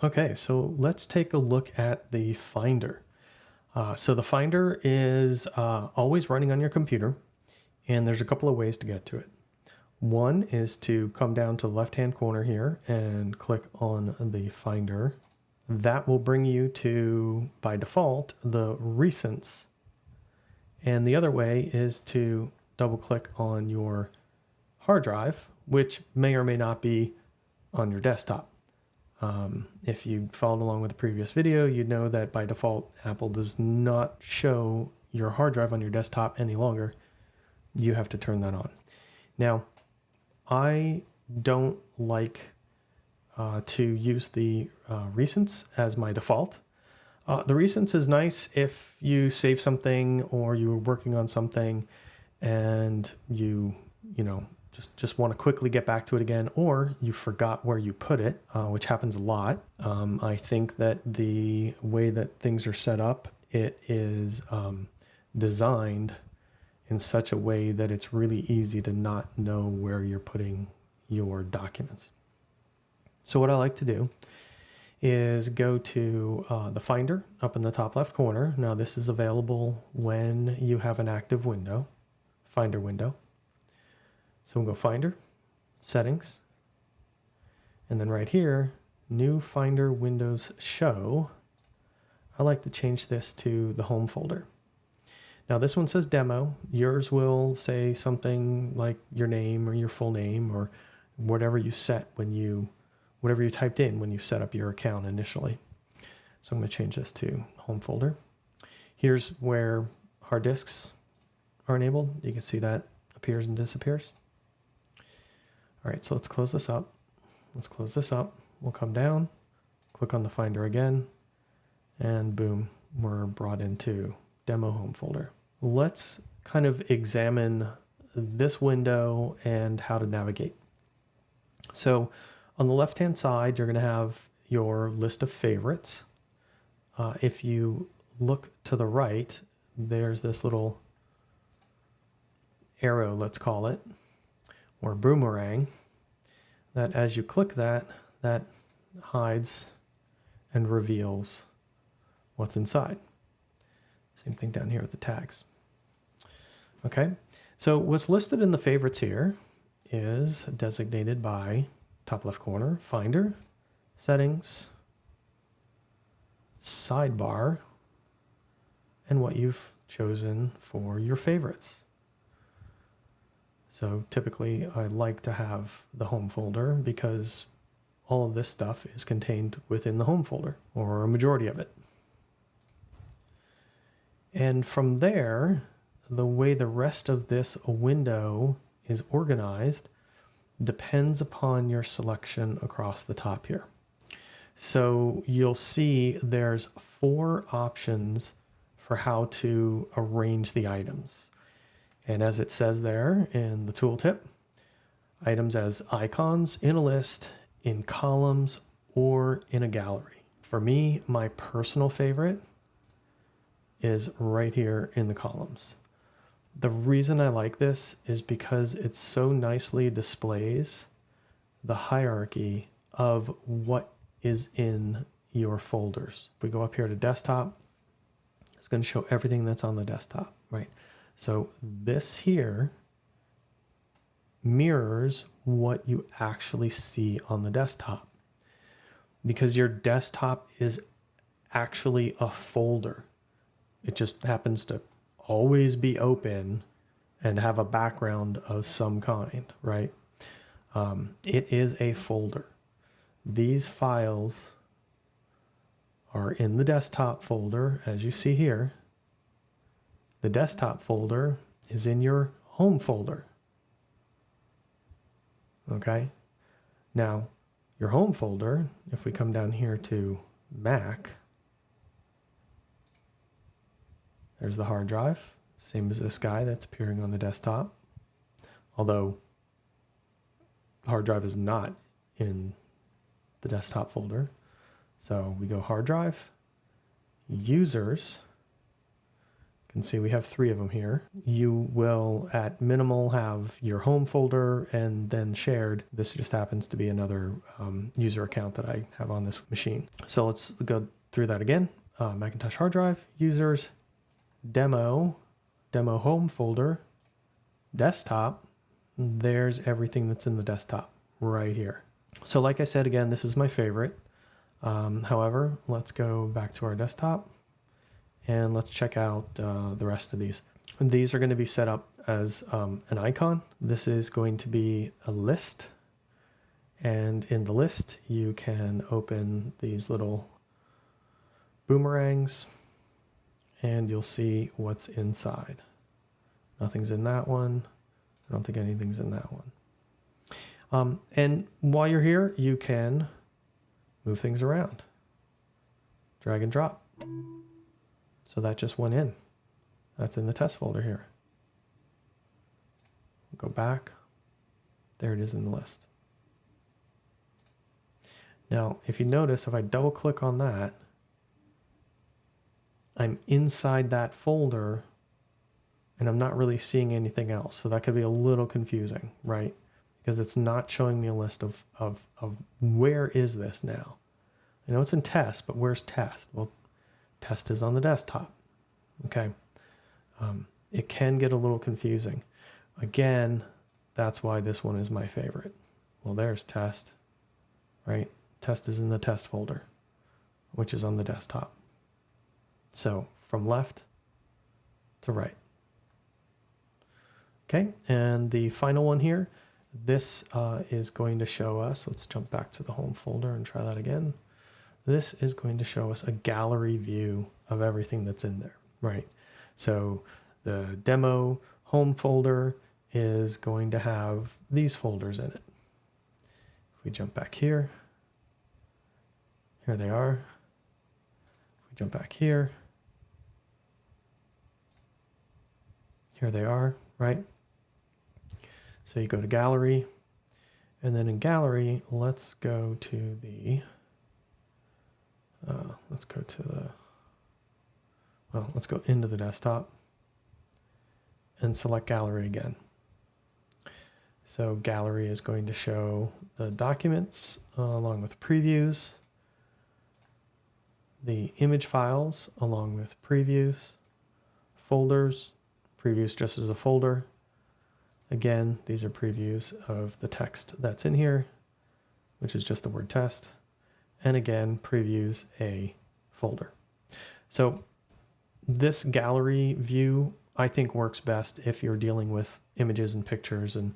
Okay, so let's take a look at the Finder. So the Finder is always running on your computer, and there's a couple of ways to get to it. One is to come down to the left-hand corner here and click on the Finder. That will bring you to, by default, the Recents. And the other way is to double-click on your hard drive, which may or may not be on your desktop. If you followed along with the previous video, you'd know that by default, Apple does not show your hard drive on your desktop any longer. You have to turn that on. Now, I don't like to use the Recents as my default. The Recents is nice if you save something or you were working on something and you just want to quickly get back to it again, or you forgot where you put it, which happens a lot. I think that the way that things are set up, it is designed in such a way that it's really easy to not know where you're putting your documents. So what I like to do is go to the Finder up in the top left corner. Now this is available when you have an active window, Finder window. So we'll go Finder, Settings, and then right here, New Finder Windows Show. I like to change this to the Home folder. Now this one says Demo. Yours will say something like your name or your full name or whatever you set when whatever you typed in when you set up your account initially. So I'm going to change this to Home folder. Here's where hard disks are enabled. You can see that appears and disappears. All right, so let's close this up. Let's close this up. We'll come down, click on the Finder again, and boom, we're brought into Demo Home folder. Let's kind of examine this window and how to navigate. So on the left-hand side, you're going to have your list of favorites. If you look to the right, there's this little arrow, let's call it, or boomerang, that as you click that hides and reveals what's inside. Same thing down here with the tags. Okay, so what's listed in the favorites here is designated by top left corner, Finder, Settings, Sidebar, and what you've chosen for your favorites. So typically I like to have the Home folder because all of this stuff is contained within the Home folder, or a majority of it. And from there, the way the rest of this window is organized depends upon your selection across the top here. So you'll see there's 4 options for how to arrange the items. And as it says there in the tooltip, items as icons in a list, in columns, or in a gallery. For me, my personal favorite is right here in the columns. The reason I like this is because it so nicely displays the hierarchy of what is in your folders. If we go up here to desktop, it's going to show everything that's on the desktop, right? So this here mirrors what you actually see on the desktop, because your desktop is actually a folder. It just happens to always be open and have a background of some kind, right? It is a folder. These files are in the desktop folder, as you see here. The desktop folder is in your Home folder. Okay? Now, your Home folder, if we come down here to Mac, there's the hard drive, same as this guy that's appearing on the desktop. Although the hard drive is not in the desktop folder. So we go hard drive, users, can see we have 3 of them here. You will at minimal have your home folder and then shared. This just happens to be another user account that I have on this machine. So let's go through that again. Macintosh hard drive, users, demo home folder, desktop. There's everything that's in the desktop right here. So like I said, again, this is my favorite. However, let's go back to our desktop and let's check out the rest of these. And these are going to be set up as an icon. This is going to be a list. And in the list, you can open these little boomerangs and you'll see what's inside. Nothing's in that one. I don't think anything's in that one. And while you're here, you can move things around. Drag and drop. So that just went in. That's in the test folder here. Go back. There it is in the list. Now, if you notice, if I double click on that, I'm inside that folder and I'm not really seeing anything else. So that could be a little confusing, right? Because it's not showing me a list of where is this now. I know it's in test, but where's test? Well, test is on the desktop. Okay. It can get a little confusing. Again, that's why this one is my favorite. Well, there's test, right? Test is in the test folder, which is on the desktop. So from left to right. Okay, and the final one here, this is going to show us, let's jump back to the home folder and try that again. This is going to show us a gallery view of everything that's in there, right? So the demo home folder is going to have these folders in it. If we jump back here, here they are. If we jump back here, here they are, right? So you go to gallery, and then in gallery, let's go to the, let's go into the desktop and select gallery again. So gallery is going to show the documents along with previews, the image files along with previews, folders, previews just as a folder. Again, these are previews of the text that's in here, which is just the word test. And again, previews a folder. So this gallery view, I think, works best if you're dealing with images and pictures and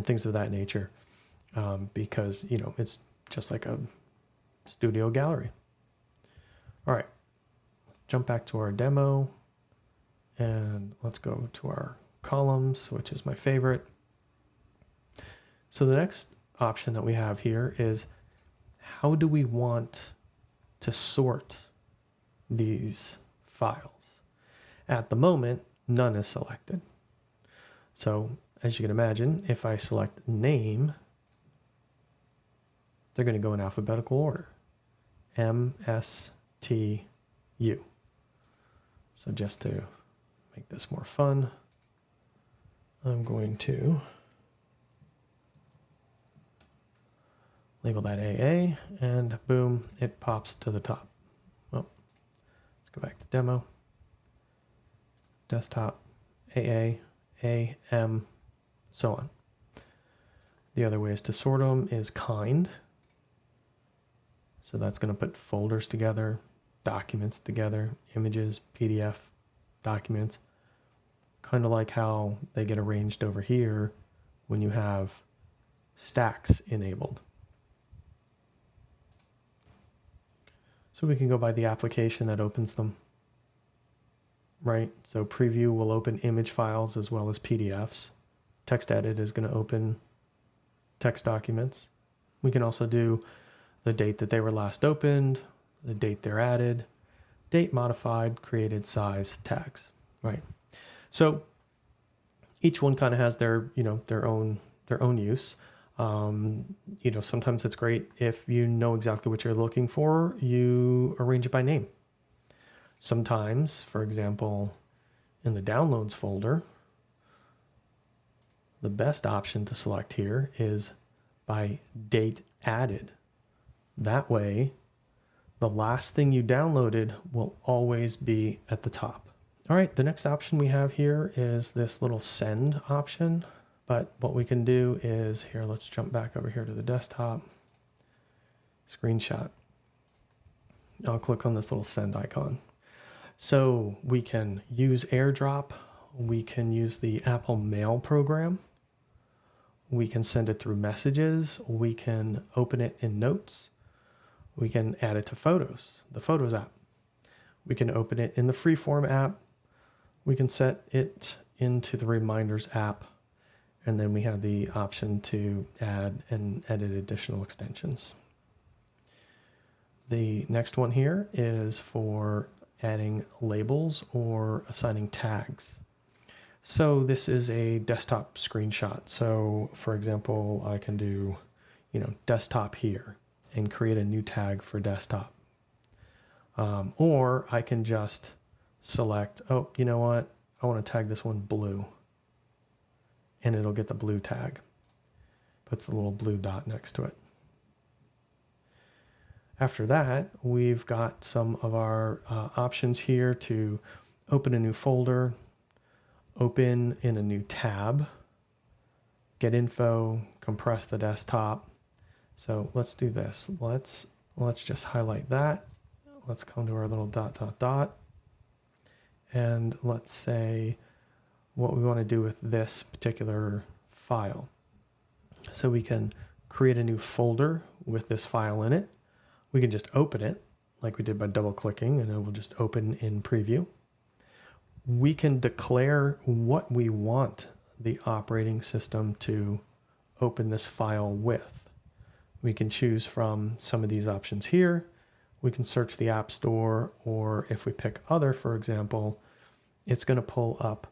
things of that nature, because, you know, it's just like a studio gallery. All right, jump back to our demo and let's go to our columns, which is my favorite. So the next option that we have here is, how do we want to sort these files? At the moment, none is selected. So as you can imagine, if I select name, they're going to go in alphabetical order. M, S, T, U. So just to make this more fun, I'm going to label that AA, and boom, it pops to the top. Well, let's go back to demo, desktop, AA, A, M, so on. The other ways to sort them is kind. So that's going to put folders together, documents together, images, PDF, documents, kind of like how they get arranged over here when you have stacks enabled. So we can go by the application that opens them, right? So preview will open image files as well as PDFs. Text edit is going to open text documents. We can also do the date that they were last opened, the date they're added, date modified, created, size, tags, right? So each one kind of has their, you know, their own use. You know, sometimes it's great if you know exactly what you're looking for, you arrange it by name. Sometimes, for example, in the Downloads folder, the best option to select here is by date added. That way, the last thing you downloaded will always be at the top. All right, the next option we have here is this little send option. But what we can do is here, let's jump back over here to the desktop, screenshot. I'll click on this little send icon. So we can use AirDrop. We can use the Apple Mail program. We can send it through messages. We can open it in Notes. We can add it to Photos, the Photos app. We can open it in the Freeform app. We can set it into the Reminders app. And then we have the option to add and edit additional extensions. The next one here is for adding labels or assigning tags. So this is a desktop screenshot. So for example, I can do, desktop here and create a new tag for desktop. Or I can just select, oh, you know what? I want to tag this one blue. And it'll get the blue tag. Puts the little blue dot next to it. After that, we've got some of our options here to open a new folder, open in a new tab, get info, compress the desktop. So let's do this. Let's just highlight that. Let's come to our little dot, dot, dot. And let's say what we want to do with this particular file. So we can create a new folder with this file in it. We can just open it like we did by double clicking, and it will just open in preview. We can declare what we want the operating system to open this file with. We can choose from some of these options here. We can search the App Store, or if we pick other, for example, it's going to pull up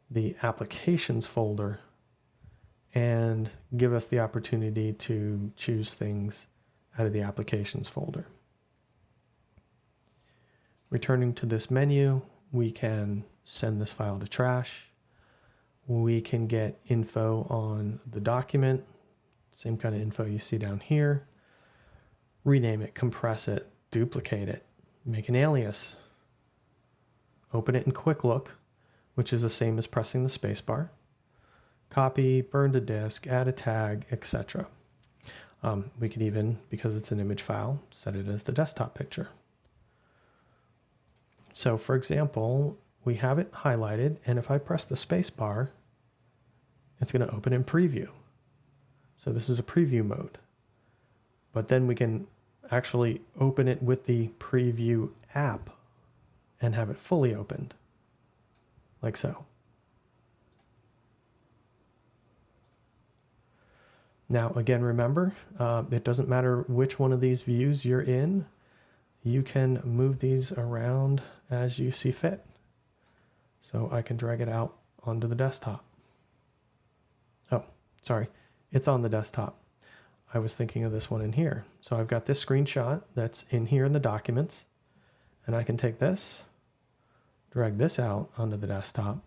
the applications folder and give us the opportunity to choose things out of the applications folder. Returning to this menu, we can send this file to trash. We can get info on the document, same kind of info you see down here. Rename it, compress it, duplicate it, make an alias, open it in Quick Look, which is the same as pressing the spacebar, copy, burn to disk, add a tag, etc. We could even, because it's an image file, set it as the desktop picture. So for example, we have it highlighted, and if I press the spacebar, it's going to open in preview. So this is a preview mode. But then we can actually open it with the preview app and have it fully opened, like so. Now, again, remember, it doesn't matter which one of these views you're in. You can move these around as you see fit. So I can drag it out onto the desktop. Oh, sorry, it's on the desktop. I was thinking of this one in here. So I've got this screenshot that's in here in the documents, and I can take this, drag this out onto the desktop.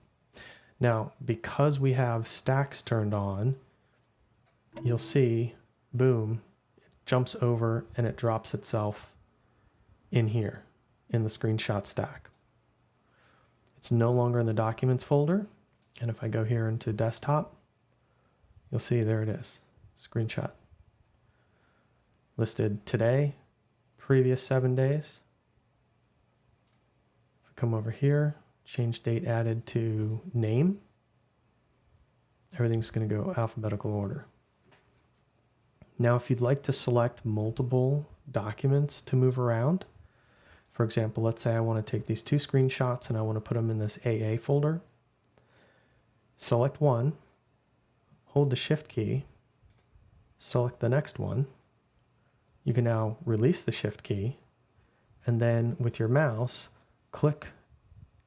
Now, because we have stacks turned on, you'll see, boom, it jumps over and it drops itself in here in the screenshot stack. It's no longer in the documents folder. And if I go here into desktop, you'll see there it is, screenshot. Listed today, previous 7 days. If I come over here, change date added to name, everything's going to go alphabetical order. Now, if you'd like to select multiple documents to move around, for example, let's say I want to take these 2 screenshots and I want to put them in this AA folder. Select one, hold the Shift key, select the next one. You can now release the Shift key, and then with your mouse, click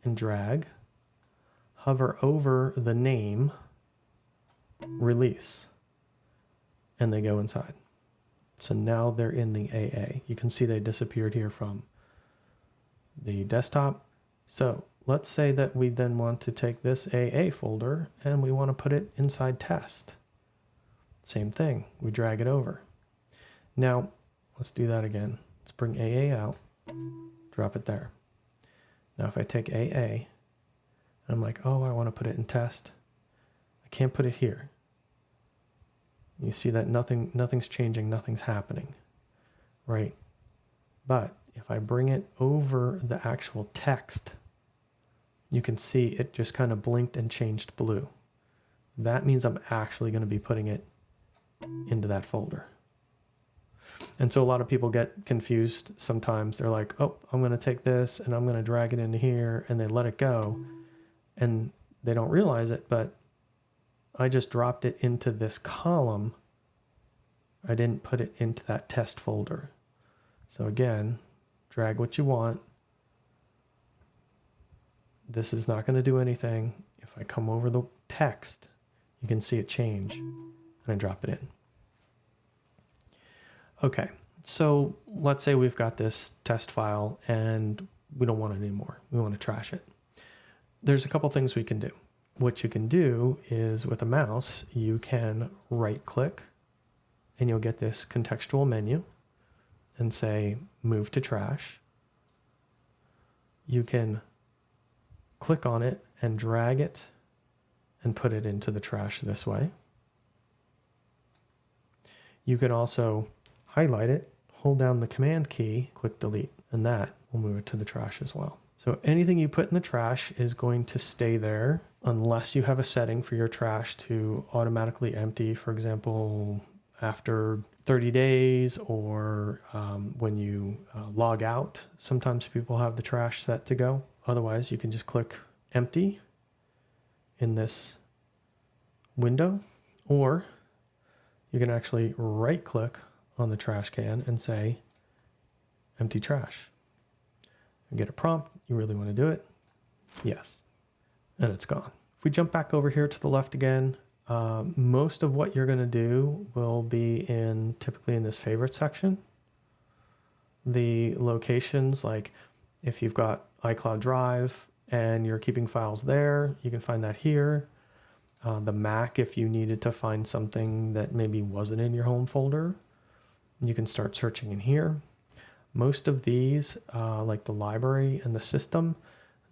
and drag, hover over the name, release, and they go inside. So now they're in the AA. You can see they disappeared here from the desktop. So let's say that we then want to take this AA folder and we want to put it inside test. Same thing, we drag it over. Now, let's do that again. Let's bring AA out, drop it there. Now if I take AA, and I'm like, oh, I want to put it in test, I can't put it here. You see that nothing's changing, nothing's happening, right? But if I bring it over the actual text, you can see it just kind of blinked and changed blue. That means I'm actually going to be putting it into that folder. And so a lot of people get confused sometimes. They're like, oh, I'm going to take this and I'm going to drag it into here, and they let it go and they don't realize it, but I just dropped it into this column. I didn't put it into that test folder. So again, drag what you want. This is not going to do anything. If I come over the text, you can see it change, and I drop it in. Okay, so let's say we've got this test file and we don't want it anymore. We want to trash it. There's a couple things we can do. What you can do is with a mouse, you can right click and you'll get this contextual menu and say move to trash. You can click on it and drag it and put it into the trash this way. You can also highlight it, hold down the command key, click delete, and that will move it to the trash as well. So anything you put in the trash is going to stay there unless you have a setting for your trash to automatically empty, for example, after 30 days or when you log out. Sometimes people have the trash set to go. Otherwise, you can just click empty in this window, or you can actually right click on the trash can and say empty trash. And get a prompt. You really want to do it? Yes. And it's gone. If we jump back over here to the left again, most of what you're going to do will be typically in this favorite section. The locations, like if you've got iCloud Drive and you're keeping files there, you can find that here. The Mac, if you needed to find something that maybe wasn't in your home folder, you can start searching in here. Most of these, like the library and the system,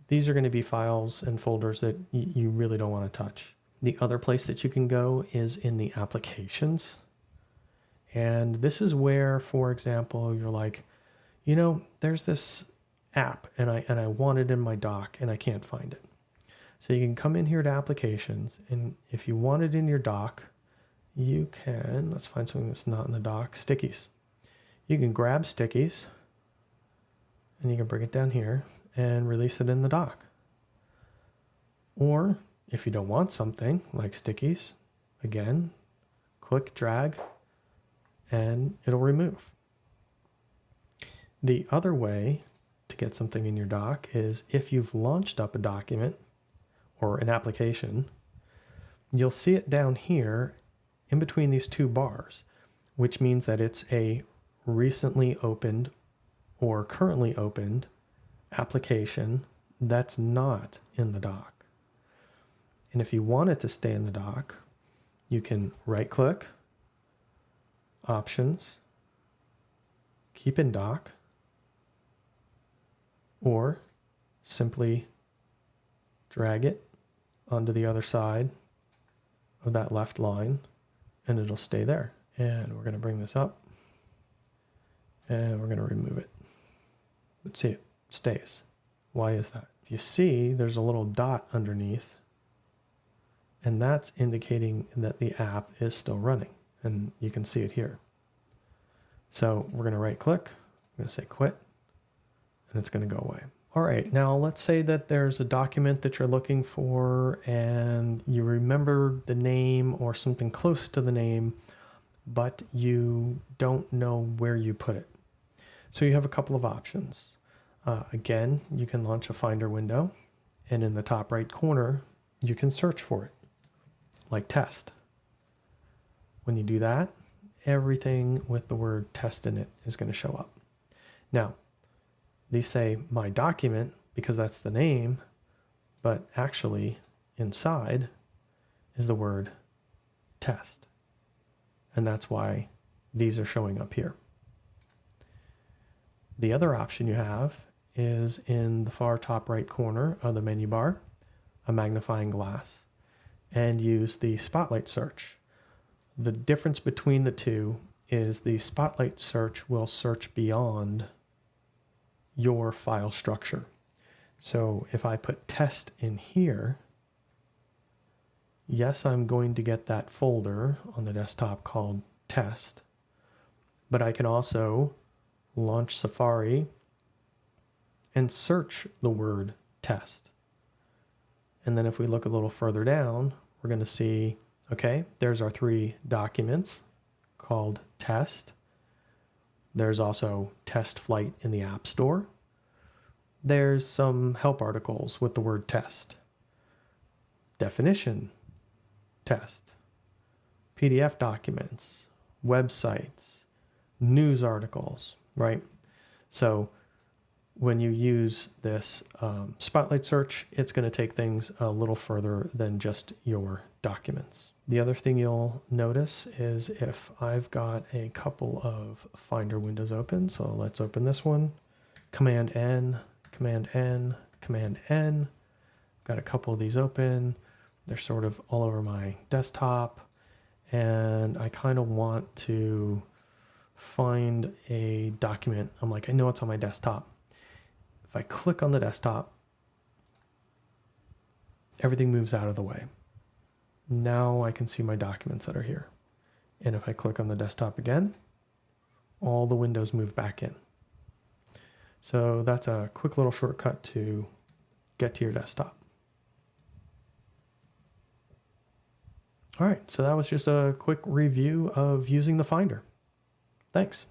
these are going to be files and folders that you really don't want to touch. The other place that you can go is in the applications. And this is where, for example, you're like, you know, there's this app and I want it in my dock and I can't find it. So you can come in here to applications, and if you want it in your dock, you can, let's find something that's not in the dock, stickies. You can grab stickies and you can bring it down here and release it in the dock. Or if you don't want something like stickies, again, click, drag, and it'll remove. The other way to get something in your dock is if you've launched up a document or an application, you'll see it down here in between these two bars, which means that it's a recently opened or currently opened application that's not in the dock. And if you want it to stay in the dock, you can right click, options, keep in dock, or simply drag it onto the other side of that left line and it'll stay there. And we're going to bring this up and we're going to remove it. Let's see, it stays. Why is that? If you see, there's a little dot underneath, and that's indicating that the app is still running, and you can see it here. So we're going to right click, I'm going to say quit, and it's going to go away. All right, now let's say that there's a document that you're looking for and you remember the name or something close to the name, but you don't know where you put it. So you have a couple of options. Again, you can launch a Finder window, and in the top right corner, you can search for it, like test. When you do that, everything with the word test in it is going to show up. Now, these say my document because that's the name, but actually inside is the word test. And that's why these are showing up here. The other option you have is in the far top right corner of the menu bar, a magnifying glass, and use the spotlight search. The difference between the two is the spotlight search will search beyond your file structure. So if I put test in here, yes, I'm going to get that folder on the desktop called test, but I can also launch Safari and search the word test. And then if we look a little further down, we're going to see, okay, there's our 3 documents called test. There's also test flight in the App Store. There's some help articles with the word test. Definition test. PDF documents, websites, news articles, right? So when you use this spotlight search, it's going to take things a little further than just your documents. The other thing you'll notice is if I've got a couple of Finder windows open, so let's open this one, Command N, Command N, Command N. Got a couple of these open. They're sort of all over my desktop, and I kind of want to find a document. I'm like, I know it's on my desktop. If I click on the desktop, everything moves out of the way. Now I can see my documents that are here. And if I click on the desktop again, all the windows move back in. So that's a quick little shortcut to get to your desktop. All right, so that was just a quick review of using the Finder. Thanks.